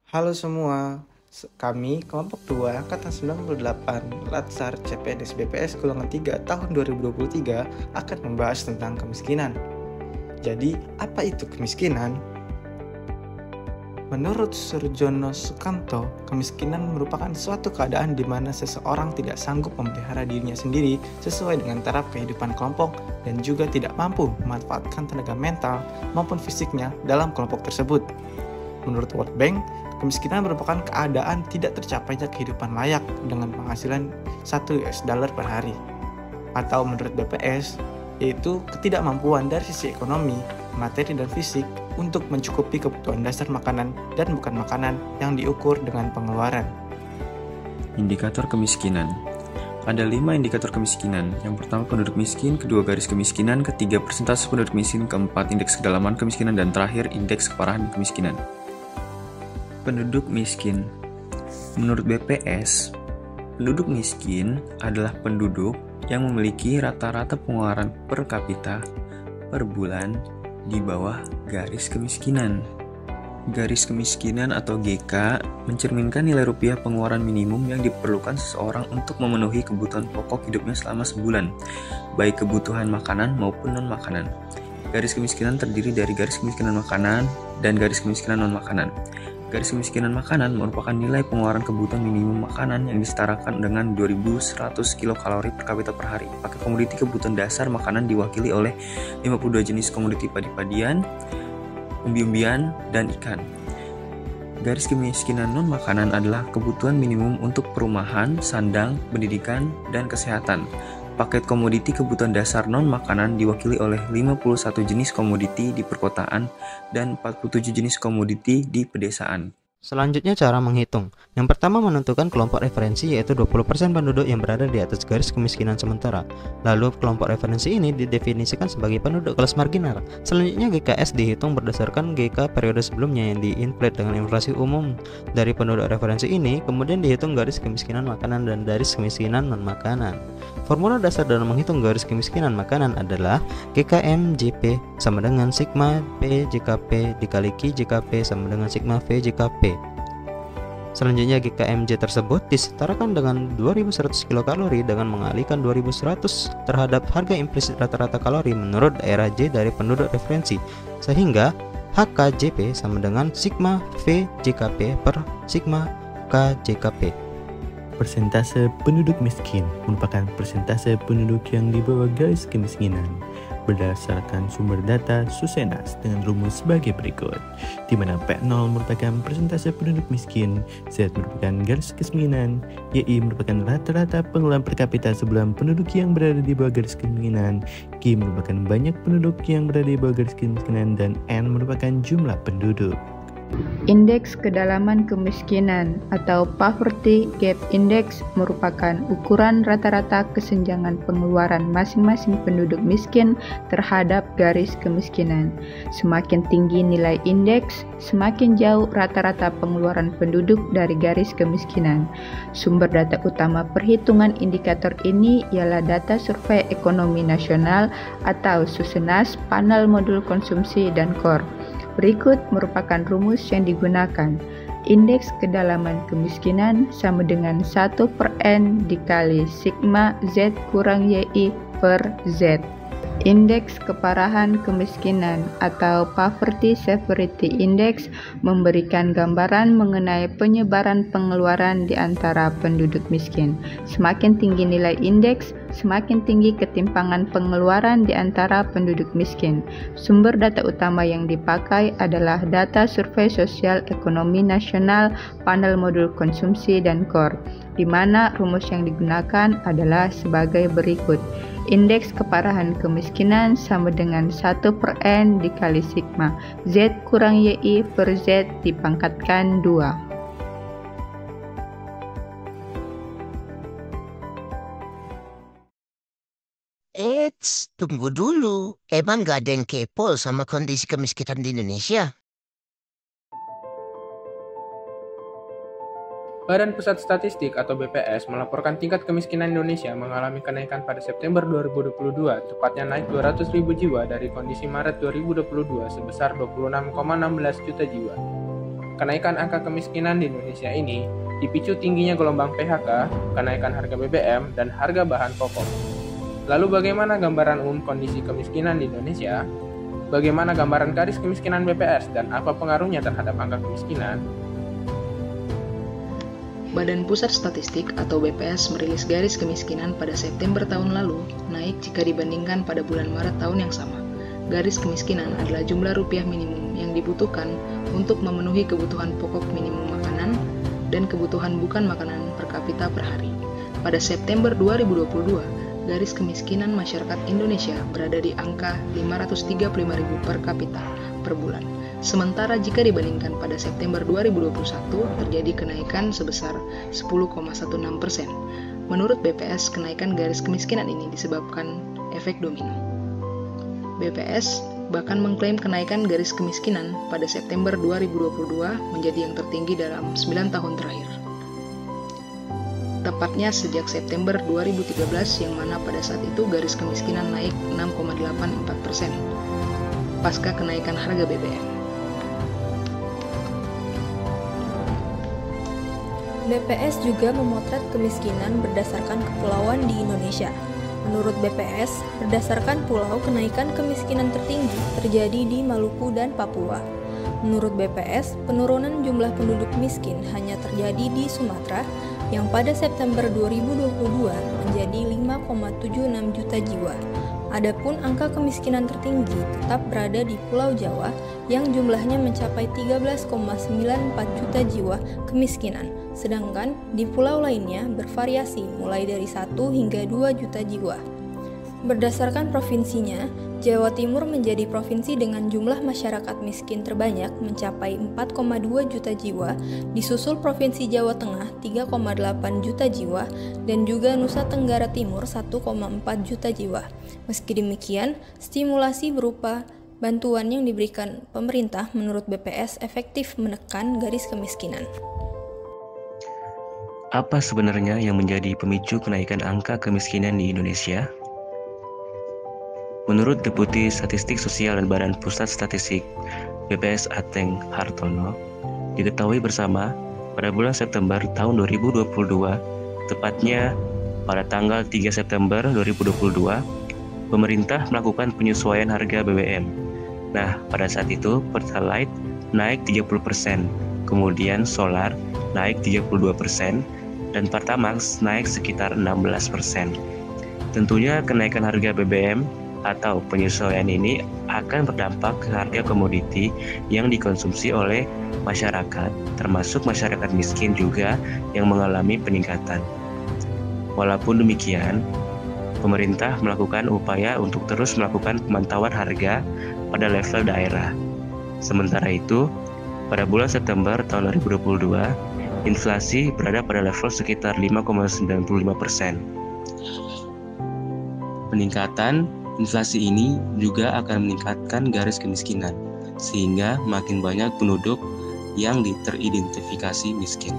Halo semua, kami kelompok 2 Angkatan 98 Latsar CPNS BPS golongan 3 tahun 2023 akan membahas tentang kemiskinan. Jadi, apa itu kemiskinan? Menurut Surjono Sukanto, kemiskinan merupakan suatu keadaan di mana seseorang tidak sanggup memelihara dirinya sendiri sesuai dengan taraf kehidupan kelompok dan juga tidak mampu memanfaatkan tenaga mental maupun fisiknya dalam kelompok tersebut. Menurut World Bank, kemiskinan merupakan keadaan tidak tercapainya kehidupan layak dengan penghasilan $1 per hari. Atau menurut BPS, yaitu ketidakmampuan dari sisi ekonomi, materi dan fisik untuk mencukupi kebutuhan dasar makanan dan bukan makanan yang diukur dengan pengeluaran. Indikator kemiskinan. Ada 5 indikator kemiskinan. Yang pertama penduduk miskin, kedua garis kemiskinan, ketiga persentase penduduk miskin, keempat indeks kedalaman kemiskinan, dan terakhir indeks keparahan kemiskinan. Penduduk miskin. Menurut BPS, penduduk miskin adalah penduduk yang memiliki rata-rata pengeluaran per kapita per bulan di bawah garis kemiskinan. Garis kemiskinan atau GK mencerminkan nilai rupiah pengeluaran minimum yang diperlukan seseorang untuk memenuhi kebutuhan pokok hidupnya selama sebulan, baik kebutuhan makanan maupun non-makanan. Garis kemiskinan terdiri dari garis kemiskinan makanan dan garis kemiskinan non-makanan. Garis kemiskinan makanan merupakan nilai pengeluaran kebutuhan minimum makanan yang disetarakan dengan 2.100 kilokalori per kapita per hari. Pakai komoditi kebutuhan dasar makanan diwakili oleh 52 jenis komoditi padi-padian, umbi-umbian, dan ikan. Garis kemiskinan non-makanan adalah kebutuhan minimum untuk perumahan, sandang, pendidikan, dan kesehatan. Paket komoditi kebutuhan dasar non-makanan diwakili oleh 51 jenis komoditi di perkotaan dan 47 jenis komoditi di pedesaan. Selanjutnya cara menghitung. Yang pertama menentukan kelompok referensi yaitu 20% penduduk yang berada di atas garis kemiskinan sementara. Lalu kelompok referensi ini didefinisikan sebagai penduduk kelas marginal. Selanjutnya GKS dihitung berdasarkan GK periode sebelumnya yang diinflate dengan inflasi umum dari penduduk referensi ini, kemudian dihitung garis kemiskinan makanan dan garis kemiskinan non-makanan. Formula dasar dalam menghitung garis kemiskinan makanan adalah GKM-JP sama dengan sigma P JKP dikali Q JKP sama dengan sigma V JKP. Selanjutnya GKMJ tersebut disetarakan dengan 2100 kilokalori dengan mengalihkan 2100 terhadap harga implisit rata-rata kalori menurut daerah J dari penduduk referensi, sehingga HKJP sama dengan sigma V JKP per sigma K JKP. Persentase penduduk miskin merupakan persentase penduduk yang di bawah garis kemiskinan berdasarkan sumber data Susenas dengan rumus sebagai berikut, di mana P0 merupakan persentase penduduk miskin, Z merupakan garis kemiskinan, YI merupakan rata-rata pengeluaran per kapita sebulan penduduk yang berada di bawah garis kemiskinan, Q merupakan banyak penduduk yang berada di bawah garis kemiskinan, dan N merupakan jumlah penduduk. Indeks kedalaman kemiskinan atau Poverty Gap Index merupakan ukuran rata-rata kesenjangan pengeluaran masing-masing penduduk miskin terhadap garis kemiskinan. Semakin tinggi nilai indeks, semakin jauh rata-rata pengeluaran penduduk dari garis kemiskinan. Sumber data utama perhitungan indikator ini ialah data Survei Ekonomi Nasional atau Susenas, Panel Modul Konsumsi dan KOR. Berikut merupakan rumus yang digunakan. Indeks kedalaman kemiskinan sama dengan 1/N dikali sigma Z kurang YI per Z. Indeks keparahan kemiskinan atau Poverty Severity Index memberikan gambaran mengenai penyebaran pengeluaran di antara penduduk miskin. Semakin tinggi nilai indeks, semakin tinggi ketimpangan pengeluaran di antara penduduk miskin. Sumber data utama yang dipakai adalah data Survei Sosial Ekonomi Nasional, Panel Modul Konsumsi dan KOR, di mana rumus yang digunakan adalah sebagai berikut. Indeks keparahan kemiskinan sama dengan 1/N dikali sigma Z kurang YI per Z dipangkatkan 2. Tunggu dulu. Emang gak ada yang kepo sama kondisi kemiskinan di Indonesia? Badan Pusat Statistik atau BPS melaporkan tingkat kemiskinan Indonesia mengalami kenaikan pada September 2022, tepatnya naik 200.000 jiwa dari kondisi Maret 2022 sebesar 26,16 juta jiwa. Kenaikan angka kemiskinan di Indonesia ini dipicu tingginya gelombang PHK, kenaikan harga BBM, dan harga bahan pokok. Lalu bagaimana gambaran umum kondisi kemiskinan di Indonesia? Bagaimana gambaran garis kemiskinan BPS dan apa pengaruhnya terhadap angka kemiskinan? Badan Pusat Statistik atau BPS merilis garis kemiskinan pada September tahun lalu naik jika dibandingkan pada bulan Maret tahun yang sama. Garis kemiskinan adalah jumlah rupiah minimum yang dibutuhkan untuk memenuhi kebutuhan pokok minimum makanan dan kebutuhan bukan makanan per kapita per hari. Pada September 2022, garis kemiskinan masyarakat Indonesia berada di angka 535.000 per kapita per bulan. Sementara jika dibandingkan pada September 2021, terjadi kenaikan sebesar 10,16%. Menurut BPS, kenaikan garis kemiskinan ini disebabkan efek domino. BPS bahkan mengklaim kenaikan garis kemiskinan pada September 2022 menjadi yang tertinggi dalam 9 tahun terakhir. Tepatnya sejak September 2013 yang mana pada saat itu garis kemiskinan naik 6,84% pasca kenaikan harga BBM. BPS juga memotret kemiskinan berdasarkan kepulauan di Indonesia. Menurut BPS, berdasarkan pulau, kenaikan kemiskinan tertinggi terjadi di Maluku dan Papua. Menurut BPS, penurunan jumlah penduduk miskin hanya terjadi di Sumatera yang pada September 2022 menjadi 5,76 juta jiwa. Adapun angka kemiskinan tertinggi tetap berada di Pulau Jawa yang jumlahnya mencapai 13,94 juta jiwa kemiskinan, sedangkan di pulau lainnya bervariasi mulai dari 1 hingga 2 juta jiwa. Berdasarkan provinsinya, Jawa Timur menjadi provinsi dengan jumlah masyarakat miskin terbanyak mencapai 4,2 juta jiwa, disusul Provinsi Jawa Tengah 3,8 juta jiwa, dan juga Nusa Tenggara Timur 1,4 juta jiwa. Meski demikian, stimulasi berupa bantuan yang diberikan pemerintah menurut BPS efektif menekan garis kemiskinan. Apa sebenarnya yang menjadi pemicu kenaikan angka kemiskinan di Indonesia? Menurut Deputi Statistik Sosial dan Badan Pusat Statistik BPS Ateng Hartono, diketahui bersama pada bulan September tahun 2022, tepatnya pada tanggal 3 September 2022, pemerintah melakukan penyesuaian harga BBM. Nah, pada saat itu Pertalite naik 30%, kemudian solar naik 32%, dan Pertamax naik sekitar 16%. Tentunya kenaikan harga BBM atau penyesuaian ini akan berdampak ke harga komoditi yang dikonsumsi oleh masyarakat, termasuk masyarakat miskin juga yang mengalami peningkatan. Walaupun demikian, pemerintah melakukan upaya untuk terus melakukan pemantauan harga pada level daerah. Sementara itu, pada bulan September tahun 2022, inflasi berada pada level sekitar 5,95%. Peningkatan inflasi ini juga akan meningkatkan garis kemiskinan, sehingga makin banyak penduduk yang teridentifikasi miskin.